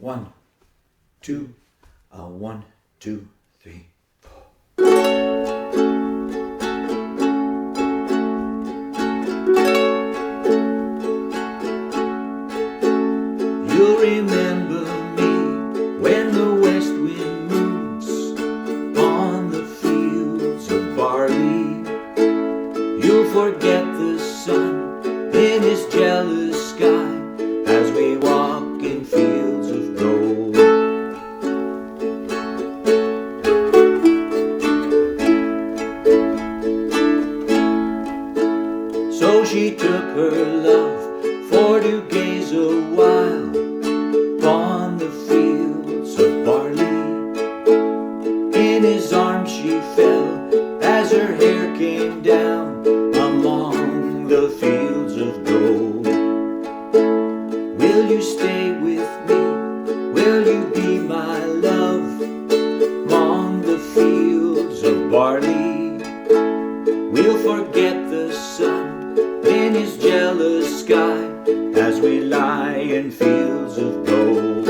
1, 2, 1, 2, 3, 4. You'll remember me when the west wind moves on the fields of barley. You'll forget the sun in his jealous sky as we walk in fields of gold. So she took her love for to gaze a while upon the fields of barley. In his arms she fell as her hair came down among the fields of gold. Will you stay with me? Will you be my love among the fields of barley? We'll forget the sun in his jealous sky as we lie in fields of gold.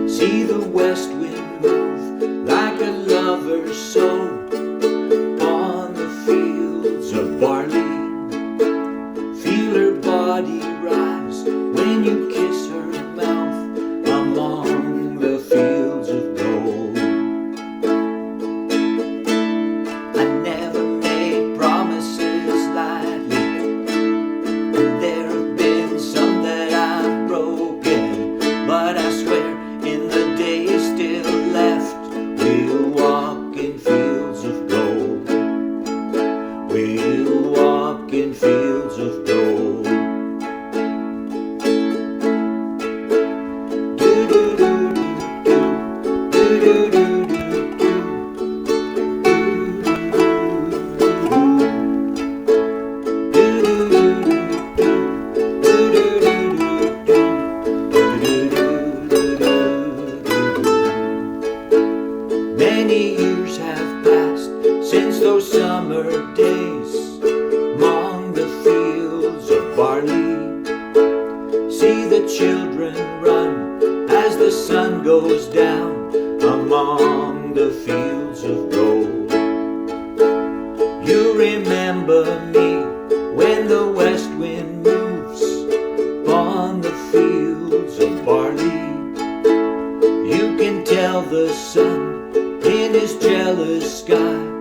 See the west wind move like a lover's soul upon the fields of barley. Feel her body rise when you kiss her mouth among the fields of gold. I never made promises lightly, and there have been some that I've broken, but I swear in the days still left, we'll walk in fields of gold. We'll walk in fields of gold. Many years have passed since those summer days among the fields of barley. See the children run as the sun goes down among the fields of gold. You remember me when the west wind moves upon the fields of barley. You can tell the sun in his jealous sky